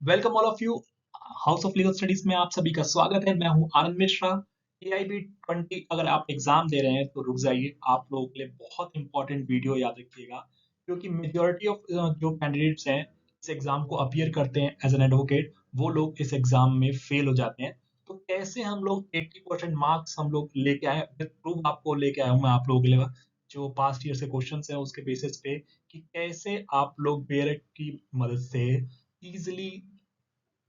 Welcome all of you. House of legal studies में आप सभी का स्वागत है। मैं हूं आनंद मिश्रा। AIB 20 अगर आप एग्जाम दे रहे हैं तो रुक जाइए, आप लोगों के लिए बहुत इंपॉर्टेंट वीडियो याद रखिएगा, क्योंकि मेजोरिटी ऑफ जो कैंडिडेट्स हैं इस एग्जाम को अपीयर करते हैं एज एन एडवोकेट, वो लोग इस एग्जाम में फेल हो जाते हैं। तो कैसे हम लोग 80% मार्क्स हम लोग लेके आए, विद प्रूफ आपको लेके आया हूं मैं आप लोगों के लिए, जो पास्ट ईयर से क्वेश्चन है उसके बेसिस पे, कि कैसे आप लोग बेरेट की मदद से इजिली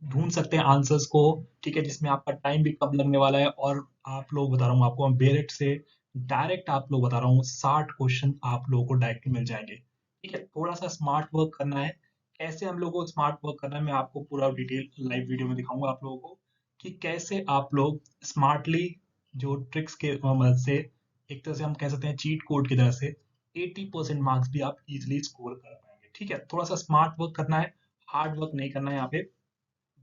ढूंढ सकते हैं आंसर्स को। ठीक है, जिसमें आपका टाइम भी कम लगने वाला है। और आप लोग बता रहा हूँ आपको, बेरेट से डायरेक्ट आप लोग बता रहा हूँ 60 क्वेश्चन आप लोगों को डायरेक्ट मिल जाएंगे। ठीक है, थोड़ा सा स्मार्ट वर्क करना है। कैसे हम लोगों को स्मार्ट वर्क करना है, मैं आपको पूरा डिटेल लाइव वीडियो में दिखाऊंगा आप लोगों को, कि कैसे आप लोग स्मार्टली जो ट्रिक्स के मदद से, एक तरह से हम कह सकते हैं चीट कोड की तरह से, 80% मार्क्स भी आप इजिली स्कोर कर पाएंगे। ठीक है, थोड़ा सा स्मार्ट वर्क करना है, हार्ड वर्क नहीं करना है यहाँ पे।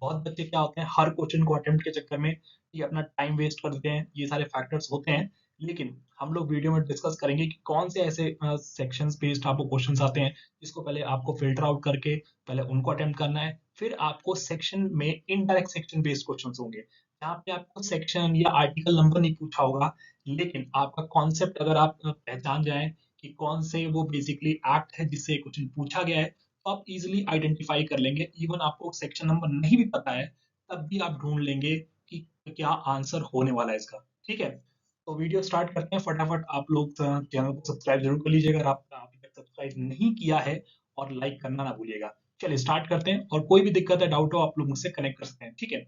बहुत बच्चे क्या होते हैं, हर क्वेश्चन को अटेम्प्ट के चक्कर में ये अपना टाइम वेस्ट कर देते हैं, ये सारे फैक्टर्स होते हैं। लेकिन हम लोग वीडियो में डिस्कस करेंगे कि कौन से ऐसे सेक्शंस बेस्ड आपको क्वेश्चंस आते हैं, जिसको पहले आपको फिल्टर आउट करके पहले उनको अटेम्प्ट करना है। फिर आपको सेक्शन में इनडायरेक्ट सेक्शन बेस्ड क्वेश्चंस होंगे, जहाँ पे आपको सेक्शन या आर्टिकल नंबर नहीं पूछा होगा, लेकिन आपका कॉन्सेप्ट अगर आप पहचान जाएं कि कौन से वो बेसिकली एक्ट है जिससे क्वेश्चन पूछा गया है, तो आप इजिली आइडेंटिफाई कर लेंगे। इवन आपको सेक्शन नंबर नहीं भी पता है, तब भी आप ढूंढ लेंगे कि क्या आंसर होने वाला है इसका। ठीक है, तो वीडियो स्टार्ट करते हैं फटाफट। आप लोग चैनल को सब्सक्राइब जरूर कर लीजिएगा अगर आप अभी तक सब्सक्राइब नहीं किया है, और लाइक करना ना भूलिएगा। चलिए स्टार्ट करते हैं, और कोई भी दिक्कत है, डाउट हो, आप लोग मुझसे कनेक्ट कर सकते हैं। ठीक है,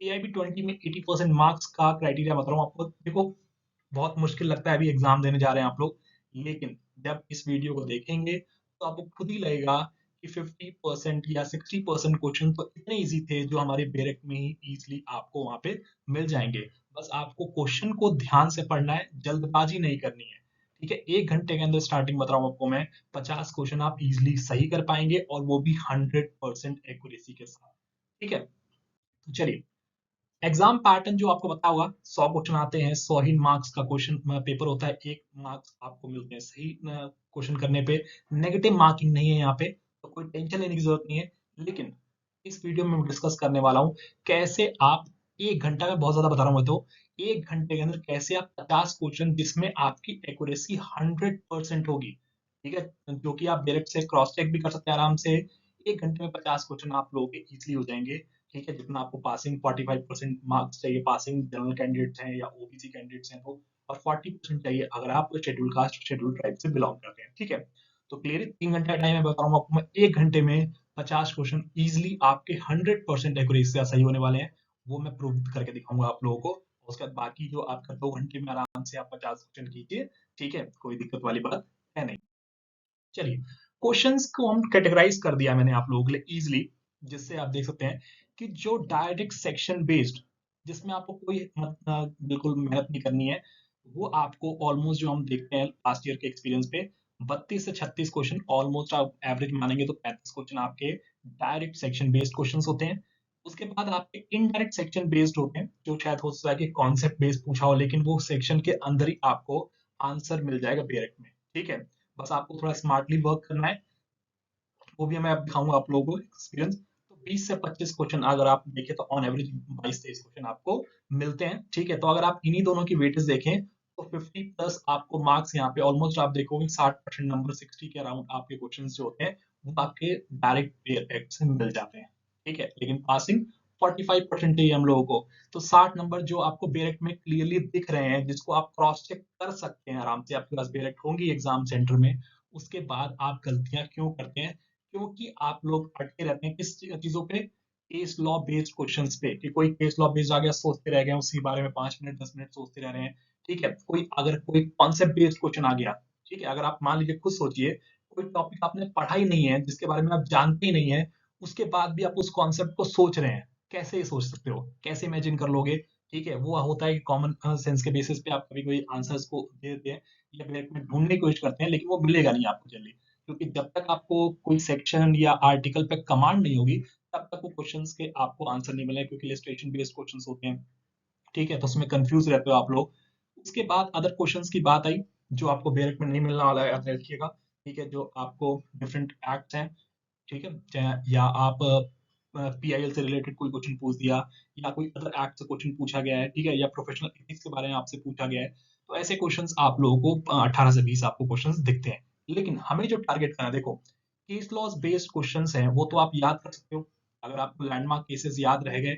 AIB 20 में 80% मार्क्स का क्राइटेरिया बता रहा हूँ आपको। देखो, बहुत मुश्किल लगता है, अभी एग्जाम देने जा रहे हैं आप लोग, लेकिन जब इस वीडियो को देखेंगे तो आपको खुद ही लगेगा कि 50% या 60% क्वेश्चन तो इतने इजी थे, जो हमारे बेरेक में ही इजीली आपको वहां पे मिल जाएंगे। बस आपको क्वेश्चन को ध्यान से पढ़ना है, जल्दबाजी नहीं करनी है। ठीक है, 1 घंटे के अंदर स्टार्टिंग बता रहा हूँ आपको मैं, 50 क्वेश्चन आप इजिली सही कर पाएंगे, और वो भी 100% एक्यूरेसी के साथ। ठीक है, तो चलिए, एग्जाम पैटर्न जो आपको पता होगा, 100 क्वेश्चन आते हैं, 100 ही मार्क्स का क्वेश्चन पेपर होता है, 1 मार्क्स आपको मिलते हैं सही क्वेश्चन करने पे। नेगेटिव मार्किंग नहीं है यहाँ पे, तो कोई टेंशन लेने की जरूरत नहीं है। लेकिन इस वीडियो में मैं डिस्कस करने वाला हूँ कैसे आप 1 घंटा में, बहुत ज्यादा बता रहा हूँ मैं तो, 1 घंटे के अंदर कैसे आप 50 क्वेश्चन जिसमें आपकी एक्यूरेसी 100% होगी। ठीक है, जो कि आप डायरेक्ट से क्रॉस चेक भी कर सकते हैं आराम से। 1 घंटे में 50 क्वेश्चन आप लोगों के इजिली हो जाएंगे। ठीक है, जितना आपको पासिंग 45% मार्क्स चाहिए, पासिंग जनरल कैंडिडेट्स हैं या ओबीसी कैंडिडेट्स हैं तो, और 40% चाहिए अगर आप शेड्यूल कास्ट शेड्यूल ट्राइब से बिलोंग करते हैं। ठीक है, तो क्लियर, 3 घंटे का टाइम है, बता रहा हूँ आपको मैं, 1 घंटे में 50 क्वेश्चन इजिली आपके 100% एक्यूरेसी से सही होने वाले हैं। वो मैं प्रूव करके दिखाऊंगा आप लोगों को। उसके बाद बाकी जो आपका 2 घंटे में आराम से आप 50 क्वेश्चन कीजिए। ठीक है, कोई दिक्कत वाली बात है नहीं। चलिए, क्वेश्चंस को हम कैटेगराइज कर दिया मैंने आप लोगों के लिए इजिली, जिससे आप देख सकते हैं कि जो डायरेक्ट सेक्शन बेस्ड, जिसमें आपको कोई बिल्कुल मेहनत नहीं करनी है, वो आपको ऑलमोस्ट, जो हम देखते हैं लास्ट ईयर के एक्सपीरियंस पे, 32 से 36 क्वेश्चन ऑलमोस्ट आप एवरेज मानेंगे तो 35 क्वेश्चन आपके डायरेक्ट सेक्शन बेस्ड क्वेश्चन होते हैं। उसके बाद आपके इनडायरेक्ट सेक्शन बेस्ड होते हैं, जो शायद हो सकता है कि कॉन्सेप्ट बेस्ड पूछा हो, लेकिन वो सेक्शन के अंदर ही आपको आंसर मिल जाएगा डायरेक्ट में। ठीक है, बस आपको थोड़ा स्मार्टली वर्क करना है, वो भी मैं अब दिखाऊंगा आप लोगों को एक्सपीरियंस। तो 20 से 25 क्वेश्चन अगर आप देखें तो ऑन एवरेज 22 23 क्वेश्चन आपको मिलते हैं। ठीक है, तो अगर आप इन्हीं दोनों की वेटेज देखें तो 50+ आपको मार्क्स यहाँ पे ऑलमोस्ट आप देखोगे 60% नंबर, 60 के अराउंड आपके क्वेश्चन जो होते हैं वो आपके डायरेक्ट से मिल जाते हैं। ठीक है, लेकिन पासिंग 45% चाहिए हम लोगों को। तो 60 नंबर जो आपको बेरेक्ट में क्लियरली दिख रहे हैं, जिसको आप क्रॉस चेक कर सकते हैं आराम से, आपके पास बेरेक्ट होंगी एग्जाम सेंटर में, उसके बाद आप गलतियां क्यों करते हैं? क्योंकि आप लोग अटके रहते हैं किस चीजों पे? केस लॉ बेस्ड क्वेश्चंस पे, कि कोई केस लॉ बेस्ड आ गया, सोचते रह गए उसी बारे में 5 मिनट 10 मिनट सोचते रह रहे हैं। ठीक है, कोई अगर कोई कॉन्सेप्ट बेस्ड क्वेश्चन आ गया, ठीक है, अगर आप मान लीजिए खुद सोचिए, कोई टॉपिक आपने पढ़ा ही नहीं है, जिसके बारे में आप जानते ही नहीं है, उसके बाद भी आप उस कॉन्सेप्ट को सोच रहे हैं, कैसे सोच सकते हो, कैसे इमेजिन कर लोगे? ठीक है, वो होता है कि कॉमन सेंस के बेसिस पे आप कभी कोई आंसर्स को दे देते हैं, या ब्रेक में ढूंढने की कोशिश करते हैं, लेकिन वो मिलेगा नहीं आपको जल्दी, क्योंकि जब तक आपको कोई सेक्शन या आर्टिकल पे कमांड नहीं होगी, तब तक वो क्वेश्चंस के आपको आंसर नहीं मिलेंगे, क्योंकि इलस्ट्रेशन बेस्ड क्वेश्चंस होते हैं। ठीक है, तो उसमें कंफ्यूज रहते हो आप लोग। उसके बाद अदर क्वेश्चंस की बात आई, जो आपको बेरक में नहीं मिलने वाला है, याद रखिएगा। ठीक है, जो आपको डिफरेंट एक्ट्स हैं, ठीक है, या आप पीआईएल से रिलेटेड कोई क्वेश्चन पूछ दिया, या कोई अदर एक्ट से क्वेश्चन पूछा गया है, ठीक है, या प्रोफेशनल एथिक्स के बारे में आपसे पूछा गया है, तो ऐसे क्वेश्चंस आप लोगों को 18 से 20 आपको क्वेश्चंस दिखते हैं। लेकिन हमें जो टारगेट करना है, देखो केस लॉज बेस्ड क्वेश्चंस हैं वो तो आप याद कर सकते हो, अगर आपको लैंडमार्क केसेस याद रह गए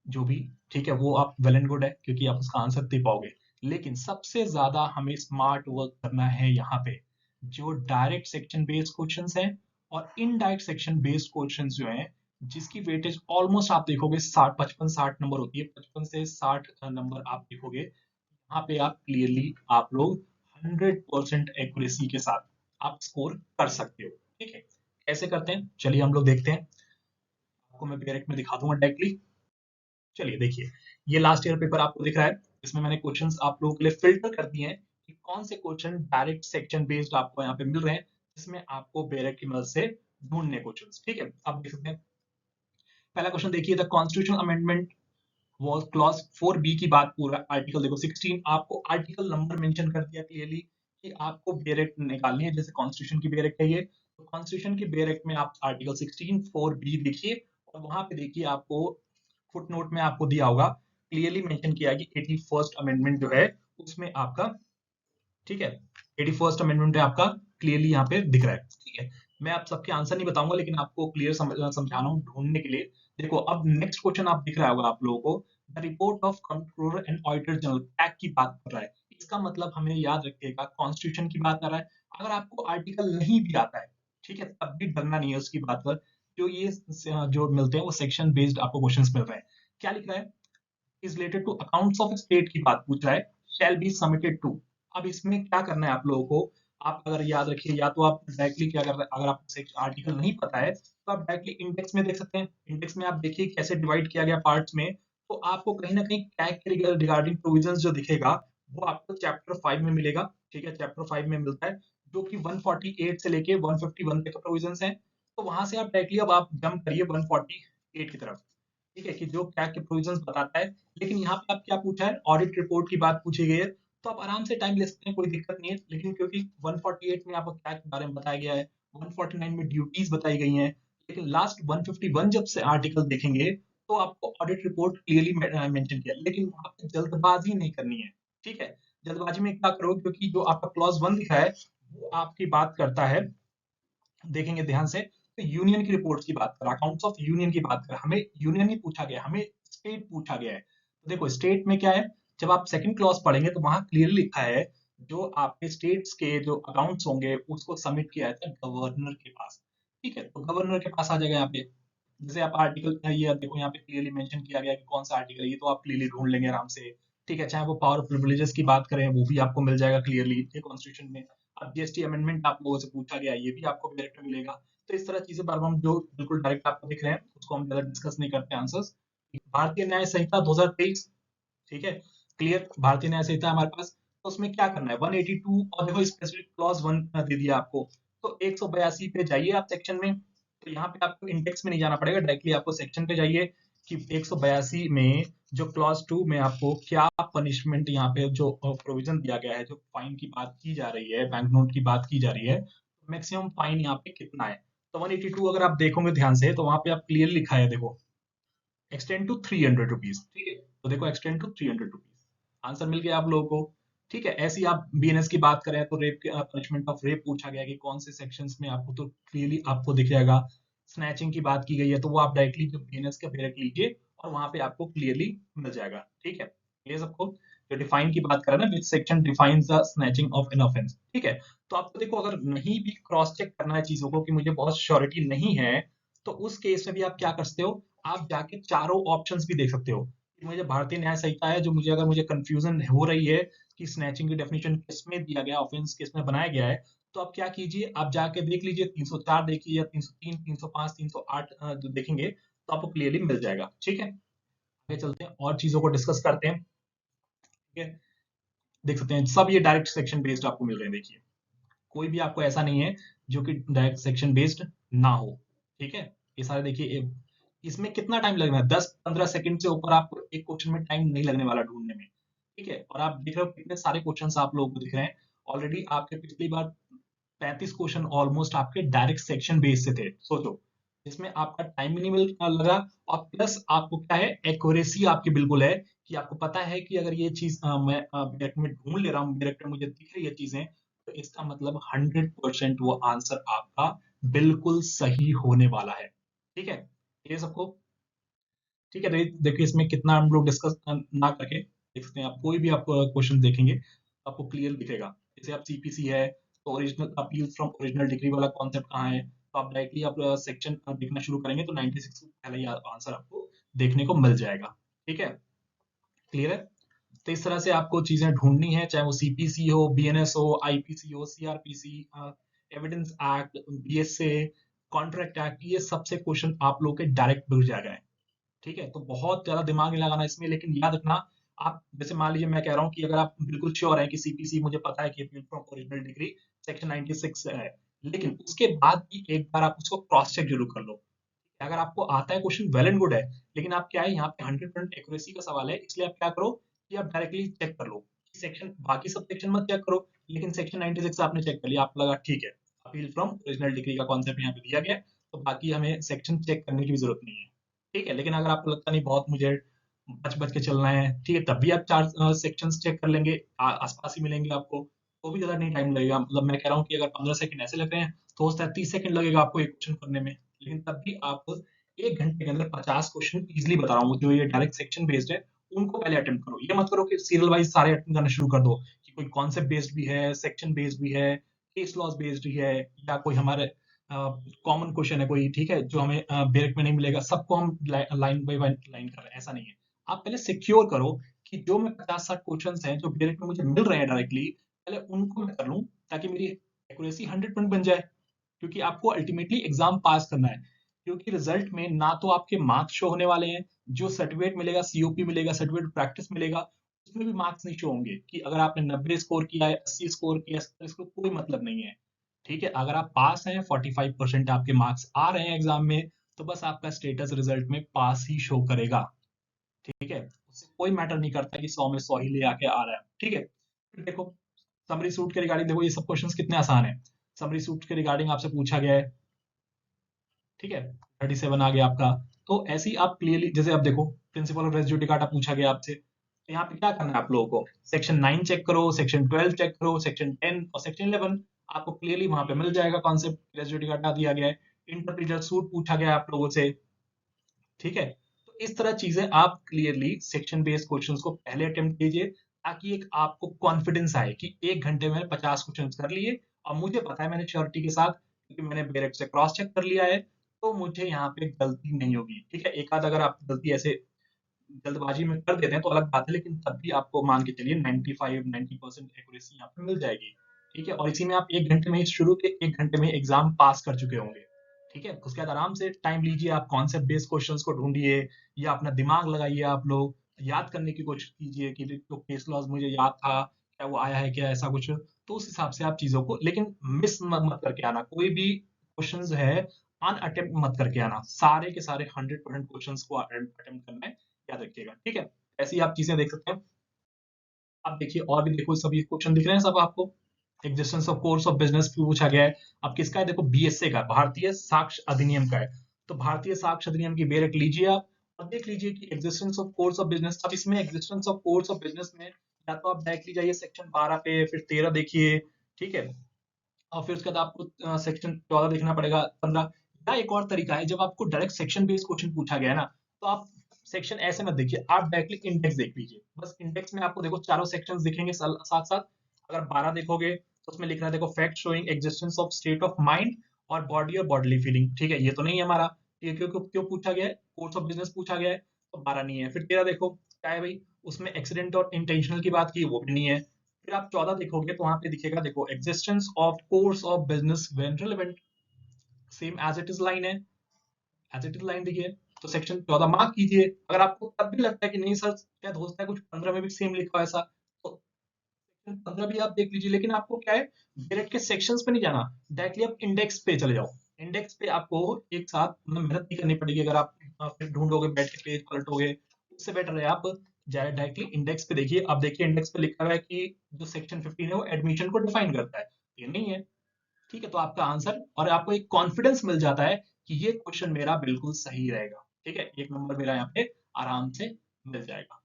जो भी, ठीक है, वो आप वेल एंड गुड है क्योंकि आप उसका आंसर दे पाओगे। लेकिन सबसे ज्यादा हमें स्मार्ट वर्क करना है यहाँ पे, जो डायरेक्ट सेक्शन बेस्ड क्वेश्चंस हैं और इनडायरेक्ट सेक्शन बेस्ड क्वेश्चंस जो हैं, जिसकी वेटेज ऑलमोस्ट आप देखोगे 55-60 नंबर होती है, 55 से 60 नंबर आप देखोगे, यहाँ पे आप क्लियरली आप लोग 100% एक्यूरेसी के साथ आप स्कोर कर सकते हो। ठीक है, कैसे करते हैं चलिए हम लोग देखते हैं, आपको मैं डायरेक्ट में दिखा दूंगा डायरेक्टली। चलिए देखिए, ये लास्ट ईयर पेपर आपको दिख रहा है, इसमें मैंने क्वेश्चंस आप लोगों के लिए फिल्टर कर दिए हैं कि कौन से क्वेश्चन डायरेक्ट सेक्शन बेस्ड आपको यहाँ पे मिल रहे हैं, जिसमें आपको बेरेक की मदद से ढूंढने क्वेश्चंस। ठीक है, आप देख सकते हैं पहला क्वेश्चन देखिए, द कॉन्स्टिट्यूशनल अमेंडमेंट वो क्लॉज 4B की बात, पूरा आर्टिकल देखो 16, आपको आर्टिकल नंबर मेंशन कर दिया क्लियरली कि आपको बेरेक्ट निकालनी है, जैसे कॉन्स्टिट्यूशन की बेरेक्ट है ये, तो कॉन्स्टिट्यूशन की बेरेक्ट में आप आर्टिकल 16 4B देखिए, और वहां पे देखिए आपको फुटनोट में आपको दिया होगा, क्लियरली मेंशन किया है कि 81st अमेंडमेंट जो है उसमें आपका, ठीक है, 81st अमेंडमेंट है आपका, क्लियरली यहाँ पे दिख रहा है। ठीक है, मैं आप सबके आंसर नहीं बताऊंगा लेकिन आपको क्लियर समझा रहा हूँ ढूंढने के लिए। देखो अब नेक्स्ट क्वेश्चन आप दिख रहा होगा आप लोगों को, the report of controller and auditor general tag की बात कर रहा है, इसका मतलब हमें याद रखिएगा कॉन्स्टिट्यूशन की बात कर रहा है। अगर आपको आर्टिकल नहीं भी आता है, ठीक है, तब भी डरना नहीं है उसकी बात पर, जो ये जो मिलते हैं वो सेक्शन बेस्ड आपको क्वेश्चंस मिल रहे हैं। क्या लिख रहा है, is related to accounts of state की बात पूछ रहा है, शैल बी सबमिटेड टू। अब इसमें क्या करना है आप लोगों को, आप अगर याद रखिए, या तो आप डायरेक्टली क्या कर रहे हैं, अगर आपको आर्टिकल नहीं पता है तो आप डायरेक्टली इंडेक्स में देख सकते हैं, इंडेक्स में आप देखिए कैसे डिवाइड किया गया पार्ट्स में, तो आपको कहीं ना कहीं टैग के रिगार्डिंग प्रोविजंस जो दिखेगा वो आपको चैप्टर 5 में मिलेगा। ठीक है, चैप्टर 5 में मिलता है, जो कि 148 से लेके 151 तक का प्रोविजंस है। तो वहां से आप डायरेक्टली अब आप जंप करिए 148 की तरफ, ठीक है, कि जो टैग के प्रोविजंस बताता है। लेकिन यहाँ पे आप क्या पूछा है, ऑडिट रिपोर्ट की बात पूछी गई है, तो आप आराम से टाइम ले सकते हैं, कोई दिक्कत नहीं है। लेकिन क्योंकि 148 में आपको टैग के बारे में बताया गया है, 149 में ड्यूटीज बताई गई हैं, लेकिन लास्ट 151 जब से आर्टिकल देखेंगे तो आपको ऑडिट रिपोर्ट क्लियरली मेंशन किया, लेकिन वहां पे जल्दबाजी नहीं करनी है। ठीक है, जल्दबाजी में क्या करो, क्योंकि जो आपका क्लॉज 1 लिखा है वो आपकी बात करता है, देखेंगे ध्यान से, तो यूनियन की रिपोर्ट्स की बात कर, अकाउंट्स ऑफ यूनियन की बात कर, हमें यूनियन नहीं पूछा गया, हमें स्टेट पूछा गया है। तो देखो स्टेट में क्या है, जब आप सेकंड क्लॉज पढ़ेंगे तो वहां क्लियरली लिखा है जो आपके स्टेट्स के जो अकाउंट्स होंगे उसको सबमिट किया जाता है गवर्नर के पास। ठीक है, तो गवर्नर के पास आ जाएगा यहाँ पे, जैसे आप आर्टिकल ये देखो यहाँ पे क्लियरली मेंशन किया गया है कि कौन सा आर्टिकल है, ये तो आप क्लियरली ढूंढ लेंगे आराम से। ठीक है, चाहे वो पावर ऑफ प्रिविलेजेस की बात करें वो भी आपको मिल जाएगा क्लियरली कॉन्स्टिट्यूशन में। अब जीएसटी अमेंडमेंट आप लोगों से पूछा गया, ये भी आपको डायरेक्ट मिलेगा। तो इस तरह चीजें बार बार हम जो बिल्कुल डायरेक्ट आपको दिख रहे हैं उसको हम ज्यादा डिस्कस नहीं करते आंसर्स। भारतीय न्याय संहिता 2023, ठीक है, क्लियर, भारतीय न्याय संहिता हमारे पास, तो उसमें क्या करना है 182, और देखो स्पेसिफिक क्लॉज 1 दे दिया आपको, तो 182 पे जाइए आप सेक्शन में, तो यहाँ पे आपको इंडेक्स में नहीं जाना पड़ेगा, डायरेक्टली आपको सेक्शन पे जाइए कि 182 में जो क्लॉज 2 में आपको क्या पनिशमेंट, यहाँ पे जो प्रोविजन दिया गया है, जो फाइन की बात की जा रही है, बैंक नोट की बात की जा रही है, मैक्सिमम फाइन यहाँ पे कितना है, तो 182 अगर आप देखोगे ध्यान से तो वहां पे आप क्लियर लिखा है, देखो एक्सटेंड टू 300 रुपीज। ठीक है, तो देखो एक्सटेंड टू 300 रुपीज, आंसर मिल गया आप लोगों को। ठीक है, ऐसी आप बीएनएस की बात करें तो रेप के पनिशमेंट ऑफ रेप पूछा गया कि कौन से सेक्शंस में आपको, तो क्लियरली आपको दिख जाएगा। स्नैचिंग की बात की गई है तो वो आप डायरेक्टली जो बीएनएस का डायरेक्ट लीजिए और वहां पे आपको क्लियरली मिल जाएगा। ठीक है, ये सबको जो डिफाइन की बात करें ना, which section defines the snatching of an offence. ठीक है, तो आपको देखो अगर नहीं भी क्रॉस चेक करना है चीजों को कि मुझे बहुत श्योरिटी नहीं है, तो उस केस में भी आप क्या कर सकते हो, आप जाके चारों ऑप्शंस भी देख सकते हो कि मुझे भारतीय न्याय संहिता है, जो मुझे अगर मुझे कंफ्यूजन हो रही है कि स्नैचिंग की डेफिनेशन किसमें दिया गया, ऑफेंस किसमें बनाया गया है, तो आप क्या कीजिए, आप जाके देख लीजिए 304 देखिए, या 303, 305, 308 जो देखेंगे तो आपको क्लियरली मिल जाएगा। ठीक है, आगे चलते हैं और चीजों को डिस्कस करते हैं। ठीक है, देख सकते हैं सब ये डायरेक्ट सेक्शन बेस्ड आपको मिल रहे हैं, देखिए कोई भी आपको ऐसा नहीं है जो कि डायरेक्ट सेक्शन बेस्ड ना हो। ठीक है, ये सारे देखिए, इसमें कितना टाइम लगना है, 10-15 सेकंड से ऊपर आपको एक क्वेश्चन में टाइम नहीं लगने वाला ढूंढने में। ठीक है, और आप देख रहे हो कितने सारे क्वेश्चंस आप लोगों को दिख रहे हैं, ऑलरेडी आपके पिछली बार 35 क्वेश्चन ऑलमोस्ट आपके डायरेक्ट सेक्शन बेस से थे, सोचो जिसमें आपका टाइम भी नहीं लगा, और प्लस आपको क्या है, एक्यूरेसी आपकी बिल्कुल है, कि आपको पता है कि अगर ये चीज मैं डायरेक्ट में ढूंढ ले रहा हूँ, डायरेक्ट में मुझे दिख रही है चीजें, तो इसका मतलब 100% वो आंसर आपका बिल्कुल सही होने वाला है। ठीक है, ये सबको ठीक है। देखिए इसमें कितना हम लोग डिस्कस ना करके देख सकते हैं, आप कोई भी आप क्वेश्चन देखेंगे आपको क्लियर दिखेगा। जैसे आप सीपीसी है, तो original appeal from original degree वाला कॉन्सेप्ट कहाँ है, तो आप डायरेक्टली आप सेक्शन देखना शुरू करेंगे तो 96 का पहला ही आंसर आपको देखने को मिल जाएगा। ठीक है, क्लियर है। तो इस तरह से आपको चीजें ढूंढनी है, चाहे वो सीपीसी हो, बीएनएस हो, आईपीसी हो, CrPC, evidence act, BSA, contract act, ये सबसे क्वेश्चन आप लोग के डायरेक्ट मिल जाएगा। ठीक है, तो बहुत ज्यादा दिमाग नहीं लगाना इसमें, लेकिन याद रखना, आप जैसे मान लीजिए मैं कह रहा हूँ कि अगर आप बिल्कुल श्योर है कि सीपीसी मुझे पता है कि appeal from original degree section 96 है, लेकिन उसके बाद भी एक बार आप उसको क्रॉस चेक जरूर कर लो। अगर आपको आता है क्वेश्चन, वेल एंड गुड है, लेकिन आप क्या है, यहाँ पे 100% एक्यूरेसी का सवाल है, इसलिए आप क्या करो कि आप डायरेक्टली चेक कर लो सेक्शन, बाकी सब सेक्शन मत चेक करो, लेकिन सेक्शन 96 आपने चेक कर लिया, आपको लगा ठीक है अपील फ्रॉम ओरिजिनल डिग्री का कॉन्सेप्ट यहाँ पे दिया गया है, तो बाकी हमें सेक्शन चेक करने की भी जरूरत नहीं है। ठीक है, लेकिन अगर आपको लगता नहीं बहुत मुझे बच बच के चलना है, ठीक है, तब भी आप 4 सेक्शंस चेक कर लेंगे, आसपास ही मिलेंगे आपको, तो भी ज्यादा नहीं टाइम लगेगा। मतलब मैं कह रहा हूँ कि अगर 15 सेकंड ऐसे लग रहे हैं, तो हो सकता है 30 सेकंड लगेगा आपको एक क्वेश्चन करने में, लेकिन तब भी आप 1 घंटे के अंदर 50 क्वेश्चन इजिली बता रहा हूँ, जो ये डायरेक्ट सेक्शन बेस्ड है उनको पहले अटेम्प्ट करो। ये मत करो कि सीरियल वाइज सारे अटेम्प्ट करना शुरू कर दो, कि कोई कॉन्सेप्ट बेस्ड भी है, सेक्शन बेस्ड भी है, केस लॉस बेस्ड भी है, या कोई हमारे कॉमन क्वेश्चन है कोई, ठीक है, जो हमें डायरेक्ट में नहीं मिलेगा, सबको हम लाइन बाय लाइन कर रहे हैं, ऐसा नहीं है। आप पहले सिक्योर करो कि जो मैं 50-60 क्वेश्चन हैं जो डायरेक्ट में मुझे मिल रहे हैं डायरेक्टली, पहले उनको मैं कर लूं, ताकि मेरी एक्यूरेसी 100% बन जाए। क्योंकि आपको अल्टीमेटली एग्जाम पास करना है, क्योंकि रिजल्ट में ना तो आपके मार्क्स शो होने वाले हैं, जो सर्टिफिकेट मिलेगा, सीओपी मिलेगा, सर्टिफिकेट प्रैक्टिस मिलेगा, उसमें भी मार्क्स नहीं शो होंगे, कि अगर आपने 90 स्कोर किया है, 80 स्कोर किया है, इसको कोई मतलब नहीं है। ठीक है, अगर आप पास हैं, 45% आपके मार्क्स आ रहे हैं एग्जाम में, तो बस आपका स्टेटस रिजल्ट में पास ही शो करेगा। ठीक है, उससे कोई मैटर नहीं करता कि 100 में 100 ही ले आके आ रहा है। ठीक है, फिर देखो समरी सूट के रिगार्डिंग, देखो ये सब क्वेश्चंस कितने आसान है। समरी सूट के रिगार्डिंग आपसे पूछा गया है, ठीक है, 37 आ गया आपका। तो ऐसे ही आप क्लियरली, जैसे आप देखो प्रिंसिपल ऑफ रेसिड्यू डाटा पूछा गया आपसे, तो यहाँ पे क्या करना है आप लोगों को, सेक्शन 9 चेक करो, सेक्शन 12 चेक करो, सेक्शन 10 और सेक्शन 11, आपको क्लियरली वहां पे मिल जाएगा कॉन्सेप्ट, रेसिड्यू डाटा दिया गया है, इंटरप्रीटर सूट पूछा गया है आप लोगों से। ठीक है, तो इस तरह चीजें आप क्लियरली सेक्शन बेस्ड क्वेश्चंस को पहले अटेम्प्ट कीजिए, ताकि एक आपको कॉन्फिडेंस आए कि 1 घंटे में 50 क्वेश्चन कर लिए, और मुझे पता है मैंने श्योरिटी के साथ, क्योंकि मैंने डायरेक्ट से क्रॉस चेक कर लिया है, तो मुझे यहाँ पे गलती नहीं होगी। ठीक है, एक आध अगर आप गलती ऐसे जल्दबाजी में कर देते हैं तो अलग बात है, लेकिन तब भी आपको मान के चलिए 95-90% एक्यूरेसी यहाँ पे मिल जाएगी। ठीक है, और इसी में आप 1 घंटे में, शुरू के 1 घंटे में एग्जाम पास कर चुके होंगे। ठीक है, उसके बाद आराम से टाइम लीजिए, आप कॉन्सेप्ट बेस्ड क्वेश्चंस को ढूंढिए, या अपना दिमाग लगाइए, आप लोग याद करने की कोशिश कीजिए कि तो केस लॉज मुझे याद था, क्या वो आया है क्या, ऐसा कुछ, तो उस हिसाब से आप चीजों को, लेकिन मिस मत करके आना, कोई भी क्वेश्चन है अनअटेम्प्ट मत करके आना, सारे के सारे 100% क्वेश्चंस को अटेम्प्ट करना है, याद रखिएगा। ठीक है, ऐसी आप चीजें देख सकते हैं। अब देखिए और भी देखो, सभी क्वेश्चन दिख रहे हैं सब आपको, existence of course of business पूछा गया है। अब किसका है, देखो बीएसए का, भारतीय साक्ष्य अधिनियम का है, तो भारतीय साक्ष्य अधिनियम की बेरक लीजिए आप, और देख लीजिए कि existence of course of business, अब इसमें existence of course of business में या तो आप डायरेक्टली जाइए सेक्शन 12 पे, फिर 13 देखिए, ठीक है, और फिर उसके बाद आपको सेक्शन 14 देखना पड़ेगा, 15, या एक और तरीका है, जब आपको डायरेक्ट सेक्शन बेस्ड क्वेश्चन पूछा गया है ना, तो आप सेक्शन ऐसे मत देखिए, आप डायरेक्टली इंडेक्स देख लीजिए, बस इंडेक्स में आपको देखो चारों सेक्शंस दिखेंगे साथ साथ। अगर 12 देखोगे तो उसमें लिख रहा है, देखो fact showing existence of state of mind और बॉडी और बॉडीली फीलिंग, ठीक है, ये तो नहीं है हमारा, ये क्यों क्यों क्यों पूछा गया है, कोर्स ऑफ बिजनेस पूछा गया है, तो 12 नहीं है। फिर 13 देखो क्या है भाई, उसमें एक्सीडेंट और इंटेंशनल की बात की, वो भी नहीं है। फिर आप 14 देखोगे तो वहां पे दिखेगा, देखो existence of course of business when relevant, same as it is line है, एज इट इज लाइन देखिए, तो सेक्शन 14 मार्क कीजिए। अगर आपको तब भी लगता है कि नहीं सर शायद हो सकता है कुछ 15 में भी सेम लिखा हो ऐसा, तो सेक्शन 15 भी आप देख लीजिए, लेकिन आपको क्या है, डायरेक्ट के सेक्शंस पे नहीं जाना, डायरेक्टली आप इंडेक्स पे चले जाओ। इंडेक्स पे आपको एक साथ मतलब मेहनत नहीं करनी पड़ेगी, अगर आप फिर ढूंढोगे बैठ के पेज पलटोगे, उससे बेटर है आप डायरेक्टली इंडेक्स पे देखिए। अब देखिए इंडेक्स पे लिखा हुआ है कि जो सेक्शन 15 है वो एडमिशन को डिफाइन करता है, ये नहीं है। ठीक है, तो आपका आंसर, और आपको एक कॉन्फिडेंस मिल जाता है कि ये क्वेश्चन मेरा बिल्कुल सही रहेगा। ठीक है, 1 नंबर मेरा यहाँ पे आराम से मिल जाएगा।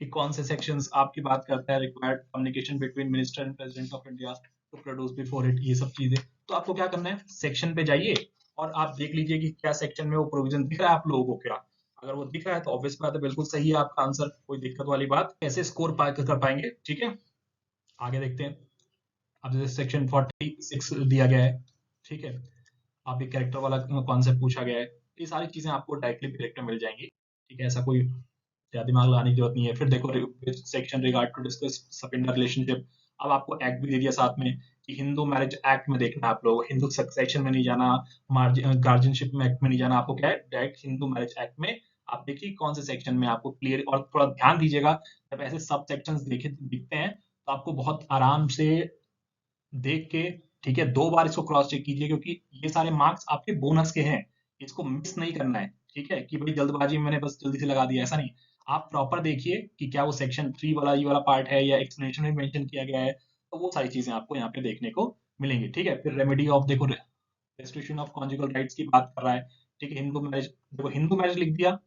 कि कौन से सेक्शंस आपकी बात करता है required communication between minister and president of India to produce before it, ये सब चीजें। तो आपको क्या करना है, सेक्शन पे जाइए और आप देख लीजिए कि क्या सेक्शन में वो प्रोविजन दिख रहा है आप लोगों को। क्या अगर वो दिख रहा है तो ऑब्वियस बात है, बिल्कुल सही है आपका आंसर, कोई दिक्कत वाली बात। कैसे स्कोर कर पाएंगे, ठीक है, आगे देखते हैं। अब जैसे सेक्शन 46 दिया गया है, ठीक है, आप एक कैरेक्टर वाला कॉन्सेप्ट पूछा गया है, ये सारी चीजें आपको डायरेक्टली डायरेक्ट मिल जाएंगी। ठीक है, ऐसा कोई ज्यादा दिमाग लगाने की जरूरत नहीं है। फिर देखो section regard to discuss sapinda relationship, अब आपको एक्ट भी दे दिया साथ में कि हिंदू मैरिज एक्ट में देखना है आप लोग, हिंदू सेक्शन में नहीं जाना, गार्जियनशिप में एक्ट में नहीं जाना, आपको क्या है डायरेक्ट हिंदू मैरिज एक्ट में आप देखिए कौन से सेक्शन में आपको क्लियर। और थोड़ा ध्यान दीजिएगा, जब ऐसे सब सेक्शन देखे दिखते हैं तो आपको बहुत आराम से देख के, ठीक है, 2 बार इसको क्रॉस चेक कीजिए, क्योंकि ये सारे मार्क्स आपके बोनस के हैं, इसको मिस नहीं करना है। ठीक है, कि भाई जल्दबाजी में मैंने बस जल्दी से लगा दिया, ऐसा नहीं। आप प्रॉपर देखिए कि क्या वो सेक्शन 3 वाला ये वाला पार्ट है या एक्सप्लेनेशन में मेंशन किया गया है, तो वो सारी चीजें आपको यहाँ पे देखने को मिलेंगी। ठीक है, फिर रेमेडी ऑफ देखो, रेस्ट्रिक्शन ऑफ कॉन्जुगल राइट्स की बात कर रहा है। ठीक है, हिंदू मैरिज, देखो हिंदू मैरिज लिख दिया,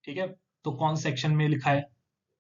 ठीक है, तो कौन सेक्शन में लिखा है,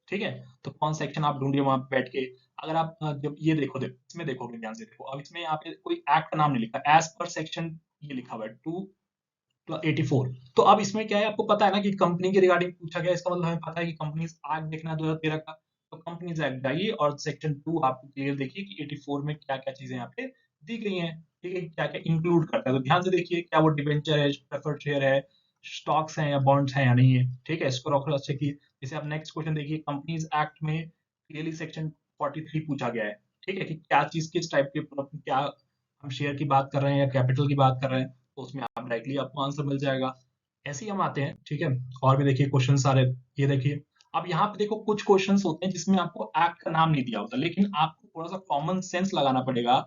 ठीक है, तो कौन सेक्शन आप ढूंढिए वहां पे बैठ के। अगर आप जब ये देखो इसमें देखोगे ध्यान से देखो, अब इसमें यहाँ पे कोई एक्ट का नाम नहीं लिखा, एज पर सेक्शन ये लिखा हुआ है 284। तो अब इसमें क्या है, आपको पता है ना कि कंपनी के रिगार्डिंग पूछा गया, इसका मतलब हमें पता है कि कंपनीज एक्ट देखना है 2013 का, तो कंपनीज एक्ट जाइए और सेक्शन 2 आपको क्लियर देखिए कि 84 में क्या क्या चीजें यहाँ पे दी गई हैं। ठीक है, क्या क्या इंक्लूड करता है, तो ध्यान से देखिए क्या वो डिवेंचर है, प्रेफर्ड शेयर है, स्टॉक्स हैं या बॉन्ड्स हैं या नहीं है। ठीक है, इसको रखो अच्छे की। जैसे आप नेक्स्ट क्वेश्चन देखिए, कंपनीज एक्ट में क्लियरली सेक्शन 43 पूछा गया है। ठीक है, कि क्या चीज किस टाइप के, क्या हम शेयर की बात कर रहे हैं या कैपिटल की बात कर रहे हैं, तो उसमें आप डायरेक्टली आपको आंसर मिल जाएगा। ऐसे ही हम आते हैं, ठीक है, और भी देखिए क्वेश्चन सारे, ये देखिए। अब यहाँ पे देखो कुछ क्वेश्चंस होते हैं जिसमें आपको एक्ट का नाम नहीं दिया होता, लेकिन आपको थोड़ा सा कॉमन सेंस लगाना पड़ेगा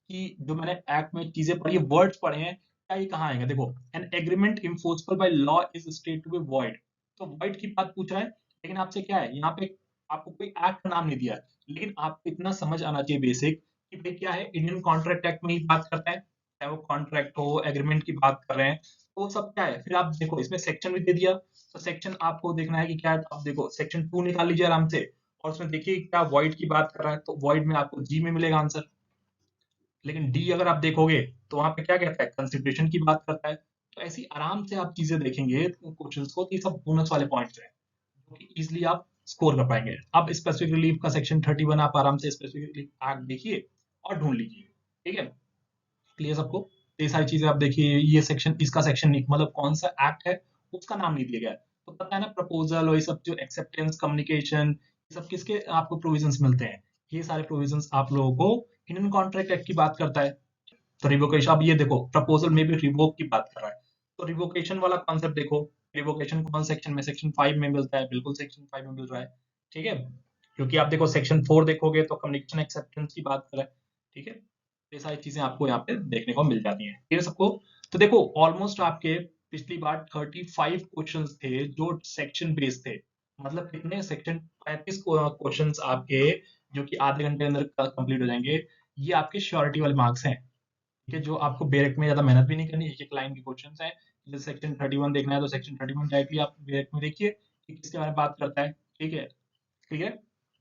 कि जो मैंने एक्ट में चीजें पढ़ी, वर्ड्स पढ़े हैं, क्या ये कहाँ आएंगे। देखो, an agreement enforceable by law is state to be void, तो वॉइड की बात पूछ रहा है, लेकिन आपसे क्या है यहाँ पे, आपको कोई एक्ट का नाम नहीं दिया है, लेकिन आपको इतना समझ आना चाहिए बेसिक कि भाई क्या है, इंडियन कॉन्ट्रैक्ट एक्ट में ही बात करता है, चाहे वो कॉन्ट्रैक्ट हो, एग्रीमेंट की बात कर रहे हैं, तो वो सब क्या है। फिर आप देखो इसमें सेक्शन भी दे दिया, तो सेक्शन आपको देखना है कि क्या है, आप देखो सेक्शन 2 निकाल लीजिए आराम से, और उसमें देखिए क्या वॉइड की बात कर रहा है, तो वॉइड में आपको जी में मिलेगा आंसर। लेकिन डी अगर आप देखोगे तो वहां पे क्या कहता है, कंसिडरेशन की बात करता है। तो ऐसी आराम से आप चीजें देखेंगे क्वेश्चंस को, तो ये सब बोनस वाले पॉइंट्स हैं जो कि इजिली आप स्कोर कर पाएंगे। अब स्पेसिफिक रिलीफ का सेक्शन 31 आप आराम से स्पेसिफिक रिलीफ एक्ट देखिए और ढूंढ लीजिए। ठीक है, क्लियर सबको, तो ये सारी चीजें आप देखिए, ये सेक्शन, इसका सेक्शन नहीं, मतलब कौन सा एक्ट है उसका नाम नहीं दिया गया है। तो पता है ना, प्रपोजल और ये सब जो एक्सेप्टेंस कम्युनिकेशन, ये सब किसके आपको प्रोविजंस मिलते हैं, ये सारे प्रोविजंस आप लोगों को इंडियन कॉन्ट्रैक्ट एक्ट की बात करता है। तो रिवोकेशन, अब ये देखो प्रपोजल में भी रिवोक की बात कर रहा है, तो रिवोकेशन वाला कॉन्सेप्ट देखो, रिवोकेशन कौन सेक्शन में, सेक्शन 5 में मिलता है, बिल्कुल सेक्शन 5 में मिल रहा है। ठीक है, क्योंकि आप देखो सेक्शन 4 देखोगे तो कम्युनिकेशन एक्सेप्टेंस की बात कर रहा है। ठीक है, ये सारी चीजें आपको यहाँ पे देखने को मिल जाती हैं, ये सबको। तो देखो ऑलमोस्ट आपके पिछली बार 35 क्वेश्चंस थे जो सेक्शन बेस्ड थे, मतलब कितने सेक्शन, 35 क्वेश्चंस आपके, जो कि आधे घंटे के अंदर कंप्लीट हो जाएंगे। ये आपके श्योरिटी वाले मार्क्स हैं। ठीक है, जो आपको बेरेक में ज्यादा मेहनत भी नहीं करनी, एक एक लाइन के क्वेश्चन है। जैसे सेक्शन 31 देखना है तो सेक्शन 31 डायरेक्टली आप बेरेक में देखिए कि किसके बारे में बात करता है। ठीक है, ठीक है,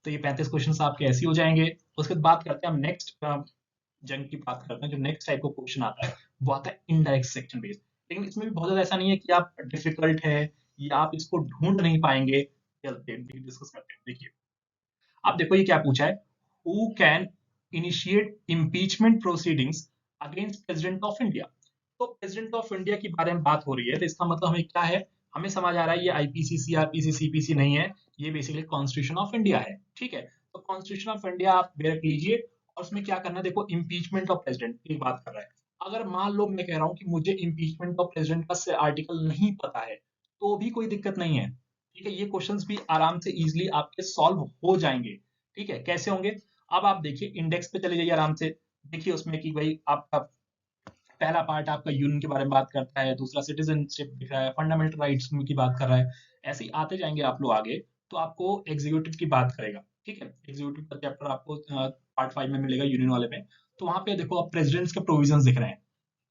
तो ये 35 क्वेश्चन आपके ऐसे ही हो जाएंगे। उसके बाद बात करते हैं हम नेक्स्ट जंग की बात करते हैं, जो नेक्स्ट टाइप का क्वेश्चन आता है वो आता है इनडायरेक्ट सेक्शन बेस्ड। लेकिन इसमें भी बहुत ज्यादा ऐसा नहीं है कि आप डिफिकल्ट है या आप इसको ढूंढ नहीं पाएंगे। चलते डिस्कस करते हैं, देखिए आप देखो ये क्या पूछा है, who can initiate impeachment proceedings against president of India. तो प्रेसिडेंट ऑफ इंडिया की बारे में बात हो रही है, तो इसका मतलब हमें क्या है, हमें समझ आ रहा है ये आईपीसी, सीआरपीसी, सीपीसी नहीं है, ये बेसिकली कॉन्स्टिट्यूशन ऑफ इंडिया है। ठीक है, तो कॉन्स्टिट्यूशन ऑफ इंडिया आप रख लीजिए, और उसमें क्या करना है, देखो इम्पीचमेंट ऑफ प्रेसिडेंट की बात कर रहा है। अगर मान लो मैं कह रहा हूँ कि मुझे इम्पीचमेंट ऑफ प्रेसिडेंट का आर्टिकल नहीं पता है, तो भी कोई दिक्कत नहीं है। ठीक है, ये क्वेश्चंस भी आराम से इजीली आपके सॉल्व हो जाएंगे। ठीक है, कैसे होंगे, अब आप देखिए इंडेक्स पे चले जाइए आराम से, देखिए उसमें कि भाई आपका पहला पार्ट आपका यूनियन के बारे में बात करता है, दूसरा सिटीजनशिप दिख रहा है, फंडामेंटल राइट्स की बात कर रहा है। ऐसे ही आते जाएंगे आप लोग आगे, तो आपको एग्जीक्यूटिव की बात करेगा। ठीक है, एग्जीक्यूटिव का चैप्टर आपको पार्ट 5 में मिलेगा यूनियन वाले में। तो वहां पे देखो आप प्रेसिडेंट्स के प्रोविजंस दिख रहे हैं।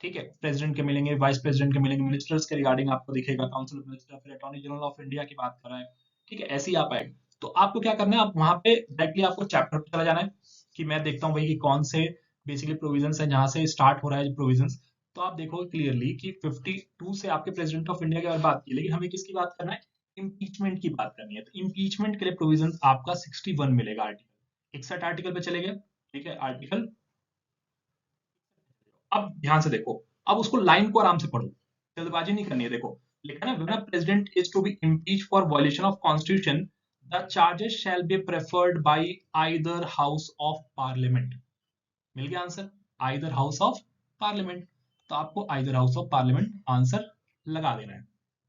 ठीक है, प्रेसिडेंट के मिलेंगे, वाइस प्रेसिडेंट के मिलेंगे, मिनिस्टर्स के रिगार्डिंग आपको दिखेगा, काउंसिल ऑफ मिनिस्टर, फिर अटॉर्नी जनरल ऑफ इंडिया की बात कर रहा है। ठीक है, ऐसे ही आप आएगा। तो आपको क्या करना है, आप वहां पे डायरेक्टली आपको चैप्टर पे चला जाना है कि मैं देखता हूँ भाई कि कौन से बेसिकली प्रोविजंस है जहां से स्टार्ट हो रहा है प्रोविजंस। तो आप देखो क्लियरली कि 52 से आपके प्रेसिडेंट ऑफ इंडिया की बारे में बात की, लेकिन हमें किसकी बात करना है, इम्पीचमेंट की बात करनी है। तो इम्पीचमेंट के लिए प्रोविजन आपका 61 मिलेगा आर्टिकल, 61 आर्टिकल पे चले गए। ठीक है, आर्टिकल, अब ध्यान से देखो, अब उसको लाइन को आराम से पढ़ो, जल्दबाजी नहीं करनी है। देखो लिखा है ना, when a president is to be impeach for violation of constitution, the charges shall be preferred by either house of parliament. मिल गया answer, either house of parliament. तो आपको either house of parliament answer लगा देना है।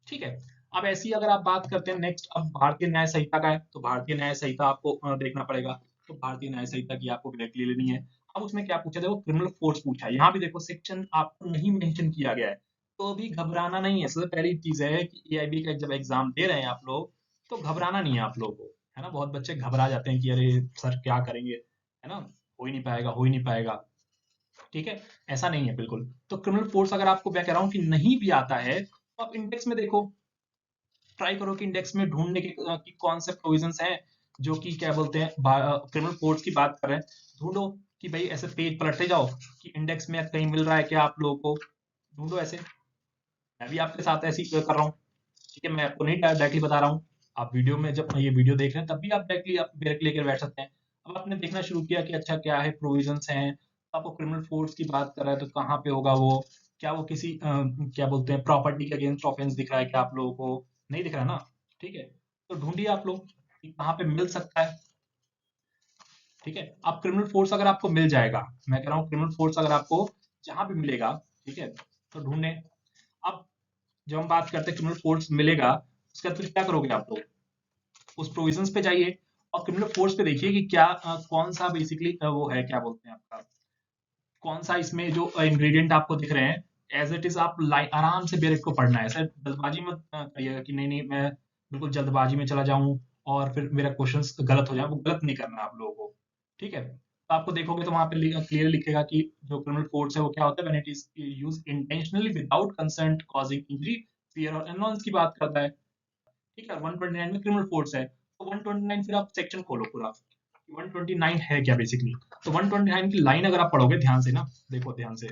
ठीक है, अब ऐसी अगर आप बात करते हैं नेक्स्ट, अब भारतीय न्याय संहिता का है, तो भारतीय न्याय संहिता आपको देखना पड़ेगा। तो भारतीय न्याय संहिता की आपको डायरेक्टली लेनी है। अब उसमें क्या पूछा, देखो क्रिमिनल फोर्स पूछा है, यहाँ भी देखो सेक्शन आपको नहीं मेंशन किया गया है, तो अभी घबराना नहीं है। सबसे पहली चीज है कि एआईबी का जब एग्जाम दे रहे हैं आप लोग, तो घबराना नहीं है आप लोगों को, है ना। बहुत बच्चे घबरा जाते हैं कि अरे सर क्या करेंगे, है ना, हो ही नहीं पाएगा, हो ही नहीं पाएगा। ठीक है, ऐसा नहीं है बिल्कुल। तो क्रिमिनल फोर्स अगर आपको मैं कह रहा हूं कि नहीं भी आता है, तो आप इंडेक्स में देखो, ट्राई करो कि इंडेक्स में ढूंढने के कि कौन से प्रोविजंस हैं जो कि क्या बोलते हैं क्रिमिनल कोड्स की बात कर रहे हैं। ढूंढो कि भाई ऐसे पेज पलटते जाओ कि इंडेक्स में कहीं मिल रहा है क्या आप लोगों को, ढूंढो ऐसे। मैं भी आपके साथ ऐसे ही कर रहा हूँ। ठीक है, मैं आपको नहीं डायरेक्टली बता रहा हूँ, आप वीडियो में जब ये वीडियो देख रहे हैं तब भी आप डायरेक्टली लेकर बैठ सकते हैं। अब आपने देखना शुरू किया कि अच्छा क्या है प्रोविजंस हैं, आपको क्रिमिनल फोर्स की बात कर रहा है तो कहाँ पे होगा वो, क्या वो किसी क्या बोलते हैं प्रॉपर्टी के अगेंस्ट ऑफेंस दिख रहा है क्या आप लोगों को, नहीं दिख रहा ना। ठीक है, तो ढूंढिए आप लोग कि कहाँ पे मिल सकता है। ठीक है, अब क्रिमिनल फोर्स अगर आपको मिल जाएगा, मैं कह रहा हूँ क्रिमिनल फोर्स अगर आपको जहां भी मिलेगा, ठीक है, तो ढूंढे। अब जब हम बात करते हैं क्रिमिनल फोर्स मिलेगा, उसके बाद फिर क्या करोगे आप लोग, उस प्रोविजंस पे जाइए और क्रिमिनल फोर्स पे देखिए कि क्या कौन सा बेसिकली वो है, क्या बोलते हैं आपका, कौन सा इसमें जो इंग्रेडिएंट आपको दिख रहे हैं एज इट इज, आप लाइन आराम से बेरेट को पढ़ना है, ऐसा जल्दबाजी मत करिएगा कि नहीं नहीं मैं बिल्कुल जल्दबाजी में चला जाऊं और फिर मेरा क्वेश्चन गलत हो जाए, वो गलत नहीं करना है आप लोगों को। ठीक है, तो आपको देखोगे तो वहां पे क्लियर लिखेगा कि जो क्रिमिनल फोर्स है वो क्या होता है, when it is use intentionally without consent causing injury, fear और अननोन्स की बात करता है। ठीक है, 129 में क्रिमिनल फोर्स है, तो 129 फिर आप सेक्शन खोलो पूरा, 129 है क्या बेसिकली। तो 129 की लाइन अगर आप पढ़ोगे ध्यान से ना, देखो ध्यान से,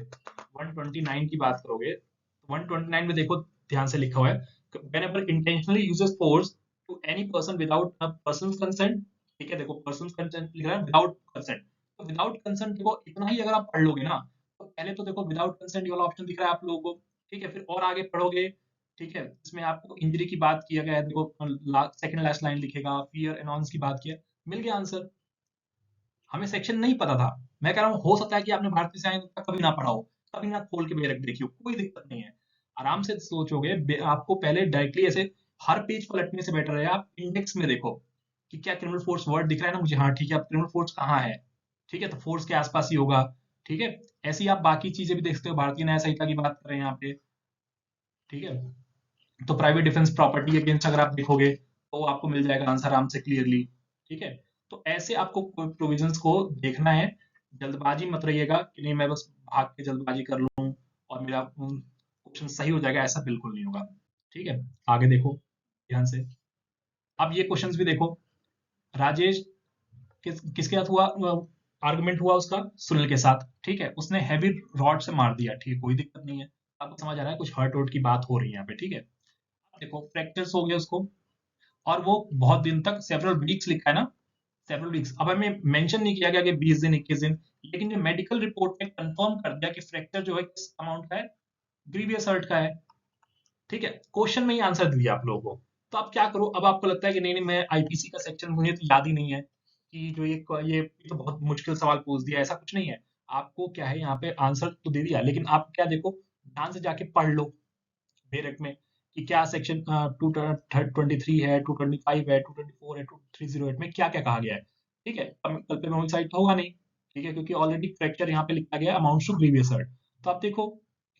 129 की बात करोगे तो 129 में देखो ध्यान से लिखा हुआ है, whenever intentionally uses force to any person without a person's consent। ठीक है, देखो पर्सन कंसेंट लिख रहा है, विदाउट कंसेंट। तो विदाउट कंसेंट देखो इतना ही अगर आप पढ़ लोगे ना, तो पहले तो देखो विदाउट कंसेंट वाला ऑप्शन दिख रहा है आप लोगों को। ठीक है, फिर और आगे पढ़ोगे, ठीक है, इसमें आपको इंजरी की बात किया गया है, देखो सेकंड लास्ट लाइन लिखेगा, फियर अनाउंस की बात किया, मिल गया आंसर। हमें सेक्शन नहीं पता था, मैं कह रहा हूँ हो सकता है कि आपने भारतीय साइंस का कभी ना पढ़ा हो, कभी ना खोल के बेरक देखियो, कोई दिक्कत नहीं है। आराम से सोचोगे, आपको पहले डायरेक्टली ऐसे हर पेज पलटने से बेटर है आप इंडेक्स में देखो कि क्या क्रिमिनल फोर्स वर्ड दिख रहा है ना मुझे, हाँ ठीक है, अब क्रिमिनल फोर्स कहाँ है। ठीक है, तो फोर्स के आसपास ही होगा। ठीक है, ऐसे ही आप बाकी चीजें भी देख सकते हो, भारतीय न्याय संहिता की बात कर रहे हैं यहाँ पे। ठीक है, तो प्राइवेट डिफेंस प्रॉपर्टी अगेंस्ट अगर आप देखोगे तो आपको मिल जाएगा आंसर आराम से क्लियरली। ठीक है, तो ऐसे आपको प्रोविजंस को देखना है, जल्दबाजी मत रहिएगा कि नहीं मैं बस भाग के जल्दबाजी कर लूं और मेरा क्वेश्चन सही हो जाएगा, ऐसा बिल्कुल नहीं होगा। ठीक है, आगे देखो ध्यान से। अब ये क्वेश्चंस भी देखो, राजेश किसके साथ हुआ आर्गुमेंट हुआ उसका, सुनील के साथ। ठीक है, उसने हैवी रॉड से मार दिया, ठीक है, कोई दिक्कत नहीं है, आपको समझ आ रहा है कुछ हर्ट वर्ट की बात हो रही है यहाँ पे। ठीक है, देखो फ्रैक्चर्स हो गया उसको, और वो बहुत दिन तक सेवरल वीक्स लिखा है ना, सेवरल वीक्स, अब हमें मेंशन नहीं किया गया कि 20 दिन 21 दिन, लेकिन ये मेडिकल रिपोर्ट ने कंफर्म कर दिया कि फ्रैक्चर जो है किस अमाउंट का है, ग्रीवियस हर्ट का है। ठीक है, क्वेश्चन में ही आंसर दिया आप लोगों को। तो आप क्या करो, अब आपको लगता है कि नहीं नहीं मैं आईपीसी का सेक्शन मुझे तो याद ही नहीं है कि जो ये तो बहुत मुश्किल सवाल पूछ दिया, ऐसा कुछ नहीं है। आपको क्या है यहाँ पे आंसर तो दे दिया, लेकिन आप क्या देखो ध्यान से जाके पढ़ लो बेरक में कि क्या सेक्शन 223 है, 225 है, 224 है, 2308 में क्या क्या कहा गया है। ठीक है, कल पे होमिसाइड तो होगा नहीं। ठीक है, क्योंकि ऑलरेडी फ्रैक्चर यहाँ पे लिखा गया अमाउंट टू ग्रीवियस हर्ट। तो आप देखो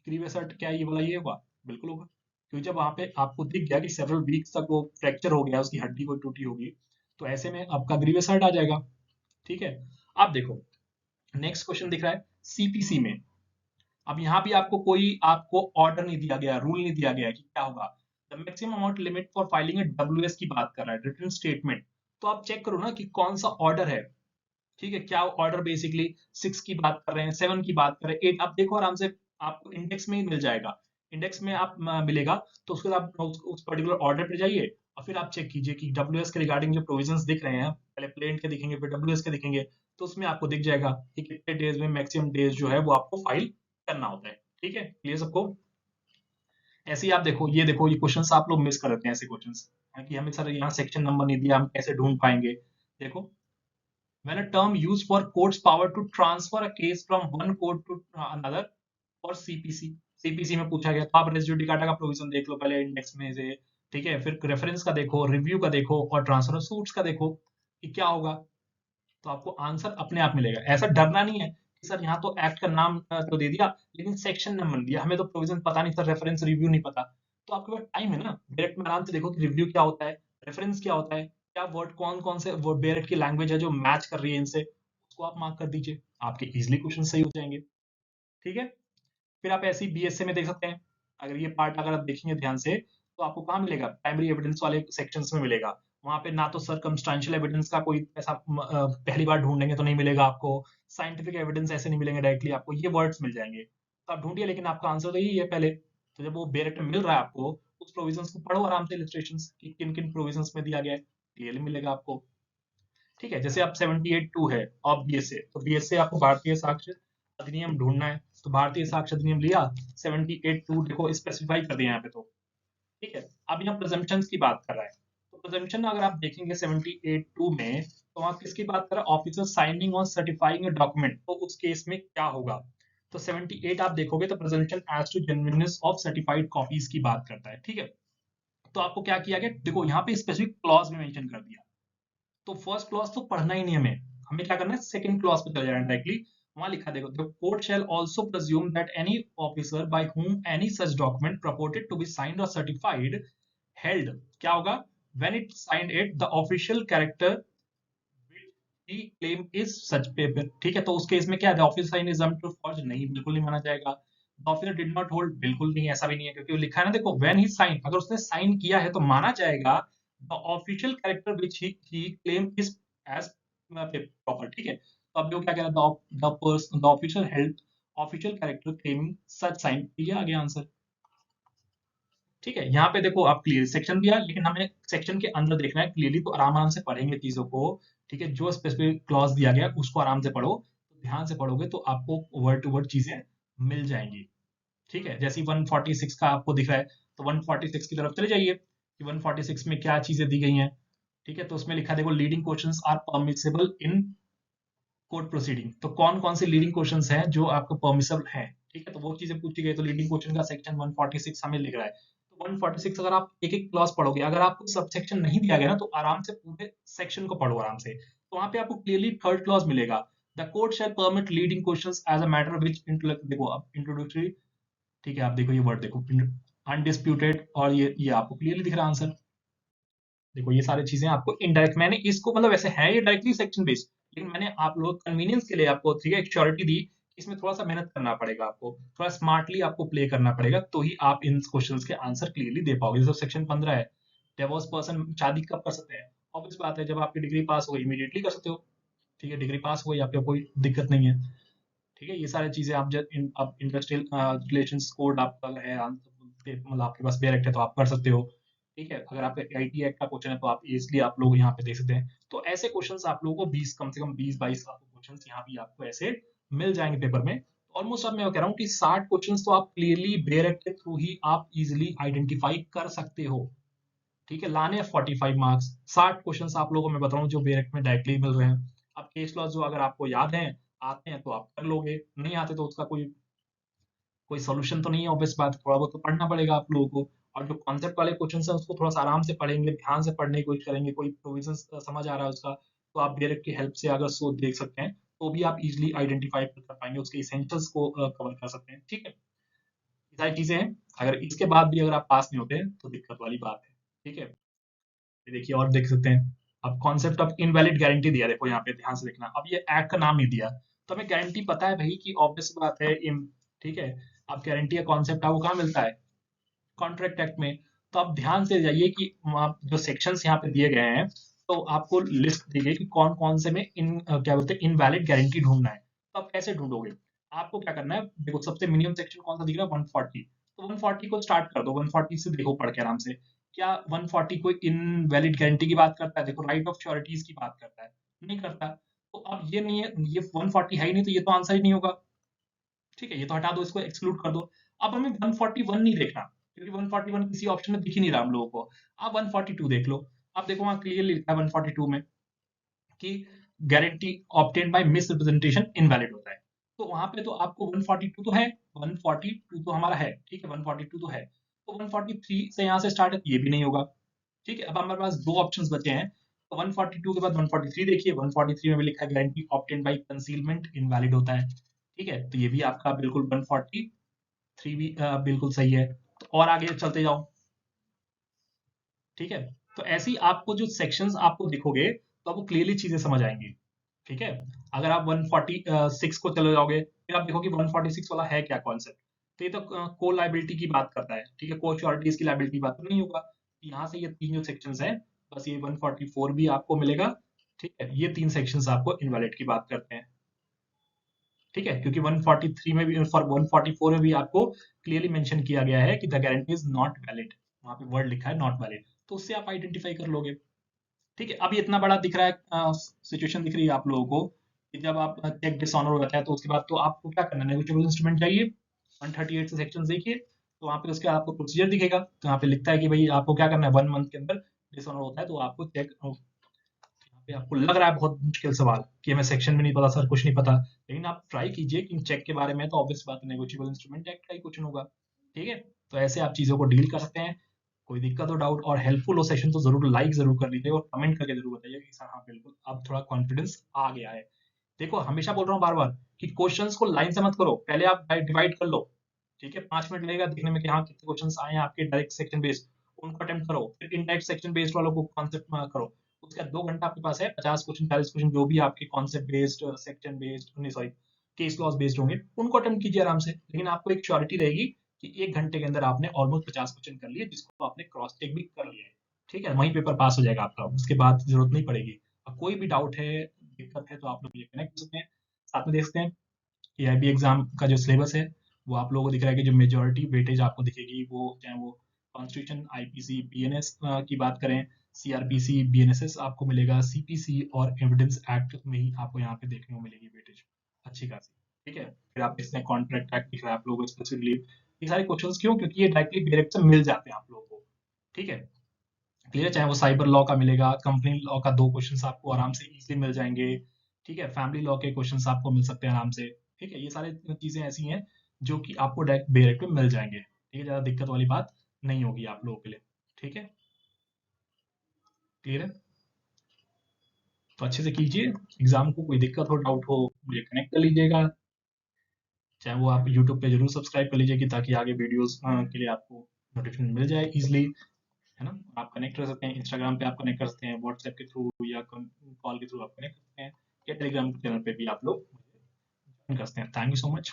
ग्रीवियस हर्ट क्या है, ये वाला ये होगा, बिल्कुल होगा, क्योंकि जब वहां पे आपको दिख गया कि सेवरल वीक्स तक वो फ्रैक्चर हो गया, उसकी हड्डी कोई टूटी होगी, तो ऐसे में आपका ग्रीवियस हर्ट आ जाएगा। ठीक है, आप देखो नेक्स्ट क्वेश्चन दिख रहा है सीपीसी में, अब यहाँ भी आपको ऑर्डर नहीं दिया गया, रूल नहीं दिया गया कि क्या होगा। The maximum amount limit for filing A WS की बात कर रहा है, रिटर्न स्टेटमेंट। तो आप चेक करो ना कि कौन सा ऑर्डर है। ठीक है, क्या ऑर्डर बेसिकली 6 की बात कर रहे हैं, 7 की बात कर रहे हैं, 8। आप देखो आराम से, आपको इंडेक्स में ही मिल जाएगा। इंडेक्स में आप मिलेगा, तो उसके बाद आप उस पर्टिकुलर ऑर्डर पे जाइए और फिर आप चेक कीजिए कि डब्ल्यूएस के रिगार्डिंग जो प्रोविजंस दिख रहे हैं, पहले प्लेंट के दिखेंगे फिर डब्ल्यूएस के दिखेंगे, तो उसमें आपको दिख जाएगा कि कितने डेज में मैक्सिमम डेज जो है वो आपको फाइल करना होता है। ठीक है, क्लियर सबको? ऐसे ही आप देखो, ये क्वेश्चंस आप लोग मिस कर देते हैं, ऐसे क्वेश्चंस कि हमें सर यहाँ सेक्शन नंबर नहीं दिया, हम कैसे ढूंढ पाएंगे। देखो, when a term used for court's power to transfer a case from one court to another और सीपीसी, सीपीसी में पूछा गया, तो आप रेजिड्यू डिकाटा का प्रोविजन देख लो पहले इंडेक्स में से। ठीक है, फिर रेफरेंस का देखो, रिव्यू का देखो और ट्रांसफर सूट्स का देखो कि क्या होगा, तो आपको आंसर अपने आप मिलेगा। ऐसा डरना नहीं है कि सर यहाँ तो एक्ट का नाम तो दे दिया लेकिन सेक्शन नंबर दिया, हमें तो प्रोविजन पता नहीं, सर रेफरेंस रिव्यू नहीं पता। तो आपके पास टाइम है ना, डायरेक्ट में आराम से देखो कि रिव्यू क्या होता है, रेफरेंस क्या होता है, क्या वर्ड कौन कौन से वर्ड डायरेक्ट की लैंग्वेज है जो मैच कर रही है इनसे, उसको आप मार्क कर दीजिए, आपके इजिली क्वेश्चन सही हो जाएंगे। ठीक है, फिर आप ऐसे ही बीएसए में देख सकते हैं। अगर ये पार्ट अगर आप देखेंगे ध्यान से, तो आपको कहाँ मिलेगा, प्राइमरी एविडेंस वाले सेक्शंस में मिलेगा। वहां पे ना तो सर्कमस्टेंशियल एविडेंस का कोई ऐसा पहली बार ढूंढेंगे तो नहीं मिलेगा आपको, साइंटिफिक एविडेंस ऐसे नहीं मिलेंगे डायरेक्टली आपको, ये वर्ड्स मिल जाएंगे, तो आप ढूंढिए, लेकिन आपका आंसर तो यही है पहले। तो जब वो डायरेक्ट मिल रहा है आपको, उस प्रोविजंस को पढ़ो आराम से, इलस्ट्रेशंस कि किन किन प्रोविजंस में दिया गया है, क्लियरली मिलेगा आपको। ठीक है, जैसे आप 78(2) है और बीएसए, तो बीएसए आपको भारतीय साक्ष्य अधिनियम ढूंढना है, तो भारतीय साक्ष्य अधिनियम लिया, 78(2) देखो स्पेसिफाई कर दिया यहाँ पे। तो ठीक है, अब यहाँ प्रेजम्पशंस की बात कर रहा है, तो प्रेजम्पशन अगर आप देखेंगे 78(2) में, तो वहाँ किसकी बात कर रहा है, ऑफिसर साइनिंग और सर्टिफाइंग डॉक्यूमेंट, तो उस केस में क्या होगा। तो 78 आप देखोगे तो presumption as to genuineness of certified copies की बात करता है। ठीक है, तो आपको क्या किया गया, देखो यहाँ पे स्पेसिफिक क्लॉज में मेंशन कर दिया, तो फर्स्ट क्लॉज तो पढ़ना ही नहीं हमें, हमें क्या करना है, सेकंड क्लॉज पे चले जाना डायरेक्टली। वहां लिखा देखो, the court shall also presume that any officer by whom any such document purported to be signed or certified held, क्या होगा, when it signed it the official character he claim is such paper. ठीक है, तो उस case में क्या है, the officer sign is to forge, नहीं बिल्कुल नहीं माना जाएगा। The officer did not hold, बिल्कुल नहीं, ऐसा भी नहीं है, क्योंकि वो लिखा है ना, देखो व्हेन ही साइन, अगर उसने साइन किया है तो माना जाएगा। The official character which he claim is as proper. ठीक है, तो अब जो क्या कह रहा है, the official held official character claiming such sign, ये आ गया आंसर। ठीक है, यहाँ पे देखो आप क्लियर सेक्शन दिया, लेकिन हमें सेक्शन के अंदर देखना है क्लियरली, तो आराम आराम से पढ़ेंगे चीजों को। ठीक है, जो स्पेसिफिक क्लॉज दिया गया उसको आराम से पढ़ो, तो ध्यान से पढ़ोगे तो आपको वर्ड टू वर्ड चीजें मिल जाएंगी। ठीक है, जैसे 146 का आपको दिख रहा है, तो 146 की तरफ चले जाइए कि 146 में क्या चीजें दी गई हैं। ठीक है, तो उसमें लिखा है देखो, leading questions are permissible in court proceeding, तो कौन कौन से लीडिंग क्वेश्चंस हैं जो आपको परमिसिबल हैं। ठीक है, तो वो चीजें पूछी गई, तो लीडिंग क्वेश्चन का सेक्शन 146 हमें लिख रहा है, तो 146 अगर आप एक एक क्लॉज पढ़ोगे, अगर आपको सब सेक्शन नहीं दिया गया ना, तो आराम से पूरे सेक्शन को पढ़ो आराम से, तो वहां पे आपको क्लियरली थर्ड क्लॉज मिलेगा, the court shall permit leading questions as a matter which देखो अब इंट्रोडक्टरी। ठीक है, आप देखो ये वर्ड देखो, अनडिस्प्यूटेड, और ये आपको क्लियरली दिख रहा है आंसर। देखो ये सारी चीजें आपको इनडायरेक्ट, मैंने इसको मतलब वैसे है ये डायरेक्टली सेक्शन बेस्ड, लेकिन मैंने आप लोग कन्वीनियंस के लिए आपको ठीक है एक श्योरिटी दी, इसमें थोड़ा सा मेहनत करना पड़ेगा आपको, थोड़ा स्मार्टली आपको प्ले करना पड़ेगा, तो ही आप इन क्वेश्चंस के आंसर क्लियरली दे पाओगे। जैसे सेक्शन 15 है, डिवोर्स पर्सन शादी कब कर सकते हैं, ऑब्वियस बात है जब आपकी डिग्री पास हो गई इमीडिएटली कर सकते हो। ठीक है, डिग्री पास हो गई आपको कोई दिक्कत नहीं है। ठीक है, ये सारी चीजें आप जब आप इंडस्ट्रियल रिलेशंस कोड आपका है, मतलब आपके पास डायरेक्ट है तो आप कर सकते हो। ठीक है, अगर आप आईटी एक्ट का क्वेश्चन है तो आप इसलिए आप लोग यहाँ पे देख सकते हैं, तो ऐसे क्वेश्चंस आप लोगों को 20 कम से कम 20-22 क्वेश्चंस यहाँ भी आपको ऐसे मिल जाएंगे पेपर में। ऑलमोस्ट अब मैं कह रहा हूँ कि 60 क्वेश्चंस तो आप क्लियरली डायरेक्ट के थ्रू ही आप इजिली आइडेंटिफाई कर सकते हो। ठीक है, लाने 45 मार्क्स, 60 क्वेश्चंस आप लोगों को मैं बता रहा हूँ जो डायरेक्ट में डायरेक्टली मिल रहे हैं। अब केस लॉ जो अगर आपको याद है, आते हैं तो आप कर लोगे, नहीं आते तो उसका कोई कोई सोल्यूशन तो नहीं है, ऑब्वियस बात, थोड़ा बहुत तो पढ़ना पड़ेगा आप लोगों को। और जो कॉन्सेप्ट वाले क्वेश्चन है उसको थोड़ा सा आराम से पढ़ेंगे, ध्यान से पढ़ने की कोशिश करेंगे, कोई प्रोविजन समझ आ रहा है उसका, तो आप डायरेक्ट की हेल्प से अगर सो देख सकते हैं, तो भी आप इजिली आइडेंटिफाई कर पाएंगे, उसके इसेंशियल्स को कवर कर सकते हैं। ठीक है, ये सारी चीजें हैं, अगर इसके बाद भी अगर आप पास नहीं होते तो दिक्कत वाली बात है। ठीक है, ये देखिए और देख सकते हैं, अब कॉन्सेप्ट ऑफ इनवैलिड गारंटी दिया, देखो यहाँ पे ध्यान से देखना, अब ये एक्ट का नाम नहीं दिया, तो हमें गारंटी पता है भाई कि ऑब्वियस बात है ठीक है। अब गारंटी का कॉन्सेप्ट आपको कहाँ मिलता है? कॉन्ट्रैक्ट एक्ट में। तो आप ध्यान से जाइए कि आप जो सेक्शंस यहाँ पे दिए गए हैं, तो आपको लिस्ट दी गई कि कौन कौन से में क्या बोलते हैं इनवैलिड गारंटी ढूंढना है। तो आप कैसे ढूंढोगे? आपको क्या करना है, देखो सबसे मिनिमम सेक्शन कौन सा दिख रहा है, 140। तो 140 को स्टार्ट कर दो, 140 से देखो पढ़ के आराम से। क्या 140 कोई इनवैलिड गारंटी की बात करता है? देखो राइट ऑफ श्योरिटीज की बात करता है, नहीं करता। तो अब ये नहीं है, ये 140 है ही नहीं, तो ये तो आंसर ही नहीं होगा। ठीक है, ये तो हटा दो, इसको एक्सक्लूड कर दो। अब हमें 141 नहीं देखना, क्योंकि 141 किसी ऑप्शन में दिख ही नहीं रहा हम लोगों को। आप 142 देख लो। आप देखो वहां क्लियरली लिखा है 142 में कि guarantee obtained by misrepresentation invalid होता है। तो वहां पे तो आपको 142 तो है, 142 तो हमारा है, ठीक है, 142 तो है। तो 143 से यहाँ से स्टार्ट है, ये भी नहीं होगा। ठीक है, अब हमारे पास दो ऑप्शंस बचे हैं। तो 142 के बाद 143 देखिए, 143 में भी लिखा है guarantee obtained by concealment invalid होता है। ठीक है, तो ये भी आपका बिल्कुल 143 भी बिल्कुल सही है। तो और आगे चलते जाओ। ठीक है, तो ऐसे ही आपको जो सेक्शंस आपको दिखोगे, तो आपको क्लियरली चीजें समझ आएंगी। ठीक है, अगर आप 146 को चले जाओगे, फिर आप देखोगे 146 वाला है क्या कॉन्सेप्ट। तो ये तो को लाइबिलिटी की बात करता है, ठीक है, को श्योरिटीज की लाइबिलिटी की बात तो नहीं होगा। यहाँ से ये तीन जो सेक्शंस हैं, बस ये 144 भी आपको मिलेगा। ठीक है, ये तीन सेक्शंस आपको इनवैलिड की बात करते हैं। ठीक है, क्योंकि 143 में भी, फॉर 144 में भी आपको क्लियरली मेंशन किया गया है कि the guarantee is not valid, वहां पे वर्ड लिखा है नॉट वैलिड, तो उससे आप आइडेंटिफाई कर लोगे। ठीक है, अभी इतना बड़ा दिख रहा है, सिचुएशन दिख रही है आप लोगों को कि जब आप चेक डिसऑनर हो जाता है, तो उसके बाद तो आपको क्या करना है, नेगोशिएबल इंस्ट्रूमेंट चाहिए। 138 से सेक्शन देखिए, तो वहां पे उसके आपको प्रोसीजर दिखेगा, तो यहाँ पे लिखता है कि भाई आपको क्या करना है, 1 मंथ के अंदर डिसऑनर होता है तो आपको चेक। पे आपको लग रहा है बहुत मुश्किल सवाल कि हमें सेक्शन भी नहीं पता सर, कुछ नहीं पता, लेकिन आप ट्राई कीजिए कि चेक के बारे में तो ऑब्वियस बात है, नेगोशिएबल इंस्ट्रूमेंट एक्ट का ही क्वेश्चन होगा। ठीक है, तो ऐसे आप चीजों को डील कर सकते हैं। कोई दिक्कत हो, डाउट और हेल्पफुल हो सेशन, तो जरूर लाइक जरूर कर लीजिए और कमेंट करके जरूर बताइए कि सर हाँ बिल्कुल अब थोड़ा कॉन्फिडेंस आ गया है। देखो हमेशा बोल रहा हूँ बार बार कि क्वेश्चंस को लाइन से मत करो, पहले आप डिवाइड कर लो। ठीक है, 5 मिनट लगेगा देखने में कि हाँ कितने क्वेश्चंस आए हैं आपके डायरेक्ट सेक्शन बेस्ड, उनको अटेम्प्ट करो, फिर इनडायरेक्ट सेक्शन बेस्ड वालों को कॉन्सेप्ट करो। उसके बाद 2 घंटा आपके पास है, 50 क्वेश्चन 40 क्वेश्चन जो भी आपके कॉन्सेप्ट बेस्ड, सेक्शन बेस्ड नहीं सॉरी केस लॉस बेस्ड होंगे, उनको अटेम्प्ट कीजिए आराम से। लेकिन आपको एक श्योरिटी रहेगी कि 1 घंटे के अंदर आपने ऑलमोस्ट 50 क्वेश्चन कर लिए, जिसको आपने क्रॉस चेक भी कर लिया है। ठीक है, वहीं पेपर पास हो जाएगा आपका, उसके बाद जरूरत नहीं पड़ेगी। अब कोई भी डाउट है, दिक्कत है, तो आप लोग मुझे कनेक्ट कर सकते हैं। साथ में देख सकते हैं एआईबी एग्जाम का जो सिलेबस है, वो आप लोगों को दिख रहा है कि जो मेजोरिटी वेटेज आपको दिखेगी, वो चाहे वो कॉन्स्टिट्यूशन, आईपीसी, बीएनएस की बात करें, सीआरपीसी, बीएनएसएस आपको मिलेगा, सीपीसी और एविडेंस एक्ट में ही आपको यहाँ पे देखने को मिलेगी वेटेज अच्छी खासी। ठीक है, फिर आप इसमें कॉन्ट्रैक्ट एक्ट दिख रहा है आप लोगों को स्पेसिफिकली। ये सारे क्वेश्चन क्यों, क्योंकि ये डायरेक्टली डायरेक्ट से मिल जाते हैं आप लोगों को। ठीक है, क्लियर, चाहे वो साइबर लॉ का मिलेगा, कंपनी लॉ का 2 क्वेश्चन आपको आराम से इजीली मिल जाएंगे। ठीक है, फैमिली लॉ के क्वेश्चन आपको मिल सकते हैं आराम से। ठीक है, ये सारी चीजें ऐसी हैं जो कि आपको डायरेक्ट डायरेक्ट में मिल जाएंगे। ठीक है, ज्यादा दिक्कत वाली बात नहीं होगी आप लोगों के लिए। ठीक है, क्लियर है, तो अच्छे से कीजिए एग्जाम को, कोई दिक्कत हो डाउट हो मुझे कनेक्ट कर लीजिएगा। चाहे वो आप यूट्यूब पे जरूर सब्सक्राइब कर लीजिए कि ताकि आगे वीडियोस के लिए आपको नोटिफिकेशन मिल जाए इजिली, है ना। आप कनेक्ट कर सकते हैं, इंस्टाग्राम पे आप कनेक्ट कर सकते हैं, व्हाट्सएप के थ्रू या कॉल के थ्रू आप कनेक्ट कर सकते हैं, या टेलीग्राम चैनल पे भी आप लोग ज्वाइन कर सकते हैं। Thank you so much.